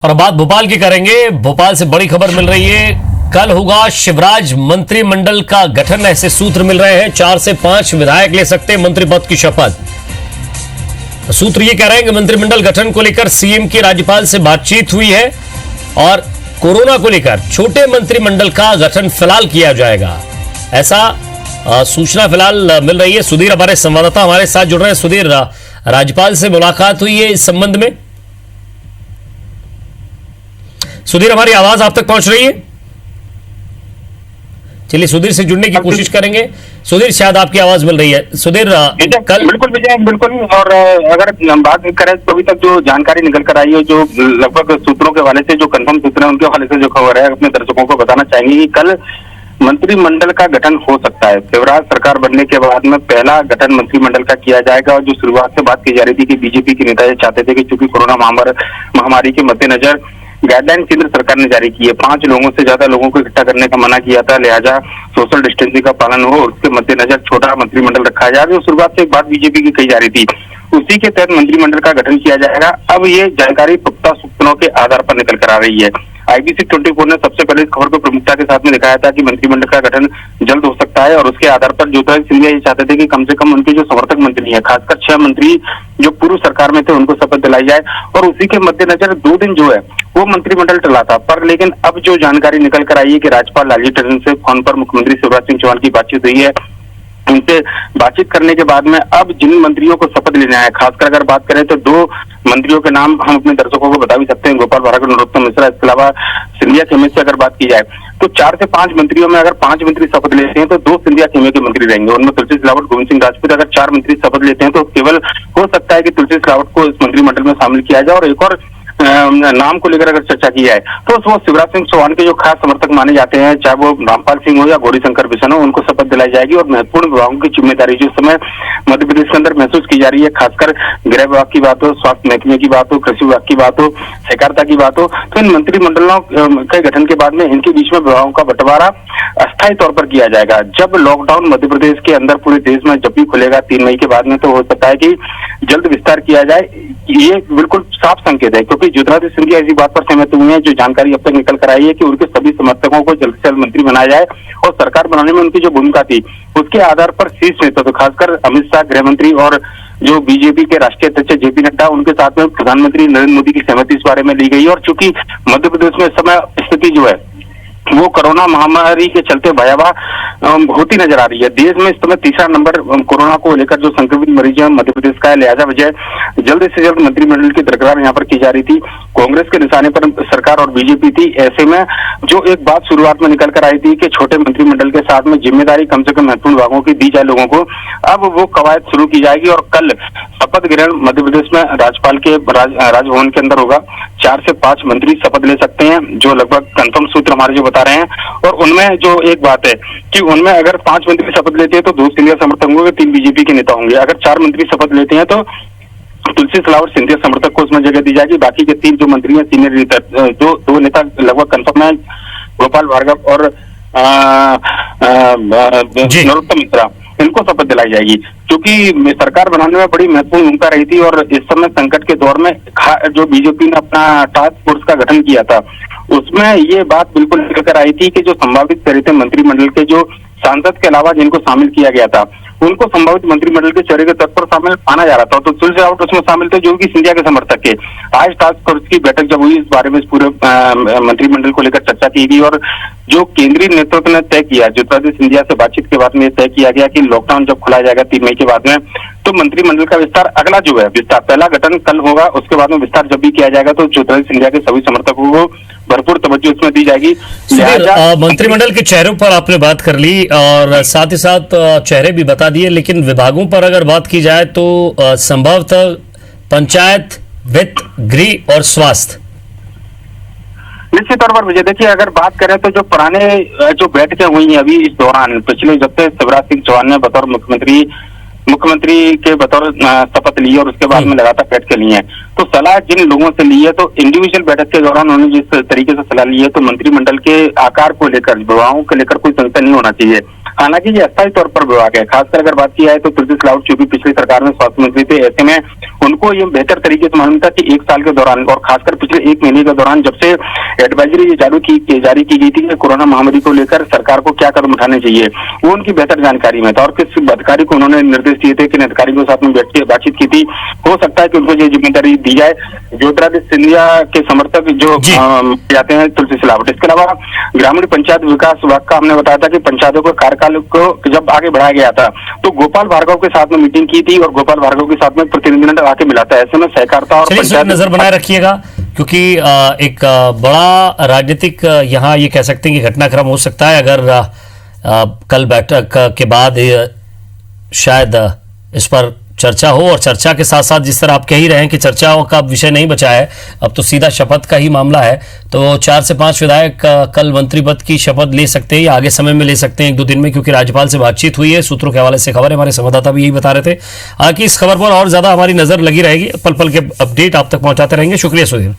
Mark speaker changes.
Speaker 1: और बात भोपाल की करेंगे। भोपाल से बड़ी खबर मिल रही है, कल होगा शिवराज मंत्रिमंडल का गठन। ऐसे सूत्र मिल रहे हैं, 4 से 5 विधायक ले सकते हैं मंत्री पद की शपथ। सूत्र ये कह रहे हैं कि मंत्रिमंडल गठन को लेकर सीएम की राज्यपाल से बातचीत हुई है और कोरोना को लेकर छोटे मंत्रिमंडल का गठन फिलहाल किया जाएगा, ऐसा सूचना फिलहाल मिल रही है। सुधीर हमारे संवाददाता हमारे साथ जुड़ रहे हैं। सुधीर, राज्यपाल से मुलाकात हुई है इस संबंध में? सुधीर, हमारी आवाज आप तक पहुंच रही है? चलिए सुधीर से जुड़ने की कोशिश करेंगे। सुधीर, शायद आपकी आवाज मिल रही है। सुधीर,
Speaker 2: कल बिल्कुल विजय, बिल्कुल। और अगर बात करें तो अभी तक जो जानकारी निकल कर आई है, जो लगभग सूत्रों के हवाले से, जो कंफर्म सूत्र है उनके हवाले से जो खबर है, अपने दर्शकों को बताना चाहेंगे कि कल मंत्रिमंडल का गठन हो सकता है। शिवराज सरकार बनने के बाद में पहला गठन मंत्रिमंडल का किया जाएगा। और जो शुरुआत से बात की जा रही थी कि बीजेपी के नेता ये चाहते थे कि चूंकि कोरोना महामारी के मद्देनजर गाइडलाइन केंद्र सरकार ने जारी की है, 5 लोगों से ज्यादा लोगों को इकट्ठा करने का मना किया था, लिहाजा सोशल डिस्टेंसिंग का पालन हो, उसके मद्देनजर छोटा मंत्रिमंडल रखा जाए। जो शुरुआत से एक बात बीजेपी की कही जा रही थी, उसी के तहत मंत्रिमंडल का गठन किया जाएगा। अब ये जानकारी पुख्ता सूत्रों के आधार पर निकल कर आ रही है। IBC 24 ने सबसे पहले इस खबर को प्रमुखता के साथ में दिखाया था कि मंत्रिमंडल का गठन जल्द हो सकता है। और उसके आधार पर ज्योतिरादित्य सिंधिया ये चाहते थे कि कम से कम उनके जो समर्थक मंत्री हैं, खासकर 6 मंत्री जो पूर्व सरकार में थे, उनको शपथ दिलाई जाए। और उसी के मद्देनजर 2 दिन जो है वो मंत्रिमंडल टला था। पर लेकिन अब जो जानकारी निकल कर आई है कि राज्यपाल लालजी टंडन से फोन पर मुख्यमंत्री शिवराज सिंह चौहान की बातचीत हुई है। उनसे बातचीत करने के बाद में अब जिन मंत्रियों को शपथ लेना है, खासकर अगर बात करें तो 2 मंत्रियों के नाम हम अपने दर्शकों को बता भी सकते हैं, गोपाल भार्गव, नरोत्तम मिश्रा। इसके अलावा सिंधिया खेमे से अगर बात की जाए तो 4 से 5 मंत्रियों में अगर 5 मंत्री शपथ लेते हैं तो 2 सिंधिया खेमे के मंत्री रहेंगे। उनमें तुलसी सिलावट, गोविंद सिंह राजपूत। अगर 4 मंत्री शपथ लेते हैं तो केवल हो सकता है कि तुलसी सिलावट को इस मंत्रिमंडल में शामिल किया जाए। और एक और नाम को लेकर अगर चर्चा की जाए तो वो शिवराज सिंह चौहान के जो खास समर्थक माने जाते हैं, चाहे वो रामपाल सिंह हो या गौरीशंकर बिशन हो, उनको शपथ दिलाई जाएगी। और महत्वपूर्ण विभागों की जिम्मेदारी जो इस समय मध्य प्रदेश के अंदर महसूस की जा रही है, खासकर गृह विभाग की बात हो, स्वास्थ्य महकमे की बात हो, कृषि विभाग की बात हो, सहकारिता की बात हो, तो इन मंत्रिमंडलों के गठन के बाद में इनके बीच में विभागों का बंटवारा अस्थायी तौर पर किया जाएगा। जब लॉकडाउन मध्य प्रदेश के अंदर पूरे देश में जब भी खुलेगा 3 मई के बाद में, तो हो सकता है कि जल्द विस्तार किया जाए। ये बिल्कुल साफ संकेत है, क्योंकि ज्योतिरादित्य सिंधिया इसी बात पर सहमत हुए हैं। जो जानकारी अब तक निकल कर आई है कि उनके सभी समर्थकों को जल्द से जल्द मंत्री बनाया जाए और सरकार बनाने में उनकी जो भूमिका थी उसके आधार पर शीर्ष नेता, तो खासकर अमित शाह गृह मंत्री और जो बीजेपी के राष्ट्रीय अध्यक्ष JP नड्डा, उनके साथ में प्रधानमंत्री नरेंद्र मोदी की सहमति इस बारे में ली गई। और चूंकि मध्य प्रदेश में इस समय स्थिति जो है वो कोरोना महामारी के चलते भयावह होती नजर आ रही है। देश में इस समय तीसरा नंबर कोरोना को लेकर जो संक्रमित मरीज है मध्य प्रदेश का है, लिहाजा वजह जल्द से जल्द मंत्रिमंडल की दरकार यहाँ पर की जा रही थी। कांग्रेस के निशाने पर सरकार और बीजेपी थी। ऐसे में जो एक बात शुरुआत में निकल कर आई थी कि छोटे मंत्रिमंडल के साथ में जिम्मेदारी कम से कम महत्वपूर्ण विभागों की दी जाए लोगों को, अब वो कवायद शुरू की जाएगी। और कल शपथ ग्रहण मध्य प्रदेश में राज्यपाल के राजभवन के अंदर होगा। 4 से 5 मंत्री शपथ ले सकते हैं, जो लगभग कंफर्म सूत्र हमारे जो बता रहे हैं। और उनमें जो एक बात है कि उनमें अगर 5 मंत्री शपथ लेते हैं तो 2 सिंधिया समर्थक होंगे, 3 बीजेपी के नेता होंगे। अगर 4 मंत्री शपथ लेते हैं तो तुलसी सिलावट सिंधिया समर्थक को उसमें जगह दी जाएगी। बाकी के 3 जो मंत्री हैं, सीनियर नेता, जो 2 नेता लगभग कंफर्म है, गोपाल भार्गव और नरोत्तम मिश्रा, इनको शपथ दिलाई जाएगी। क्योंकि सरकार बनाने में बड़ी महत्वपूर्ण भूमिका रही थी। और इस समय संकट के दौर में जो बीजेपी ने अपना टास्क फोर्स का गठन किया था, उसमें ये बात बिल्कुल निकल कर आई थी कि जो संभावित चेहरे थे मंत्रिमंडल के, जो सांसद के अलावा जिनको शामिल किया गया था, उनको संभावित मंत्रिमंडल के चेहरे के तौर पर शामिल माना जा रहा था। तो तुलसी सिलावट उसमें शामिल थे, जो कि सिंधिया के समर्थक के। आज टास्क फोर्स की बैठक जब हुई, इस बारे में इस पूरे मंत्रिमंडल को लेकर चर्चा की गई। और जो केंद्रीय नेतृत्व ने तय किया, ज्योतिरादित्य सिंधिया से बातचीत के बाद में तय किया गया कि लॉकडाउन जब खुला जाएगा 3 मई के बाद में, तो मंत्रिमंडल का विस्तार, अगला जो है विस्तार, पहला गठन कल होगा, उसके बाद में विस्तार जब भी किया जाएगा तो ज्योतिरादित्य सिंधिया के सभी समर्थकों को भरपूर तवज्जो इसमें दी जाएगी।
Speaker 1: मंत्रिमंडल के चेहरों पर आपने बात कर ली और साथ ही साथ चेहरे भी बता दिए, लेकिन विभागों पर अगर बात की जाए तो संभवतः पंचायत, वित्त, गृह और स्वास्थ्य।
Speaker 2: निश्चित तौर पर विजय, देखिए अगर बात करें तो जो पुराने जो बैठकें हुई हैं अभी इस दौरान, पिछले जब से शिवराज सिंह चौहान ने बतौर मुख्यमंत्री के बतौर शपथ ली और उसके बाद में लगातार बैठकें ली हैं, तो सलाह जिन लोगों से ली है, तो इंडिविजुअल बैठक के दौरान उन्होंने जिस तरीके से सलाह ली है, तो मंत्रिमंडल के आकार को लेकर, विभागों को लेकर कोई संशय नहीं होना चाहिए। हालांकि ये अस्थायी तौर पर विभाग है। खासकर अगर बात की जाए तो तुलसी सिलावट चूंकि पिछली सरकार में स्वास्थ्य मंत्री थे, ऐसे में उनको ये बेहतर तरीके से मालूम था कि 1 साल के दौरान और खासकर पिछले 1 महीने के दौरान जब से एडवाइजरी जारी की गई थी कि कोरोना महामारी को लेकर सरकार को क्या कदम उठाने चाहिए, वो उनकी बेहतर जानकारी में था। और किस अधिकारी को उन्होंने निर्देश दिए थे, किन अधिकारियों के साथ में बैठ के बातचीत की थी। हो सकता है कि उनको ये जिम्मेदारी दी जाए। ज्योतिरादित्य सिंधिया के समर्थक जो जाते हैं तुलसी सिलावट। इसके अलावा ग्रामीण पंचायत विकास विभाग का हमने बताया था कि पंचायतों के कार्यकाल को जब आगे बढ़ाया गया था, तो गोपाल भार्गव के साथ में मीटिंग की थी और गोपाल भार्गव के साथ में प्रतिनिधिमंडल आके मिला था। ऐसे में सहकारिता और पंचायत
Speaker 1: नजर बनाए रखिएगा, क्योंकि एक बड़ा राजनीतिक यहाँ ये कह सकते हैं कि घटनाक्रम हो सकता है अगर कल बैठक के बाद शायद इस पर चर्चा हो। और चर्चा के साथ साथ जिस तरह आप कह ही रहे हैं कि चर्चा का विषय नहीं बचा है, अब तो सीधा शपथ का ही मामला है। तो 4 से 5 विधायक कल मंत्री पद की शपथ ले सकते हैं या आगे समय में ले सकते हैं 1-2 दिन में, क्योंकि राज्यपाल से बातचीत हुई है। सूत्रों के हवाले से खबर है, हमारे संवाददाता भी यही बता रहे थे। हालांकि इस खबर पर और ज्यादा हमारी नजर लगी रहेगी, पल पल के अपडेट आप तक पहुंचाते रहेंगे। शुक्रिया सुधीर।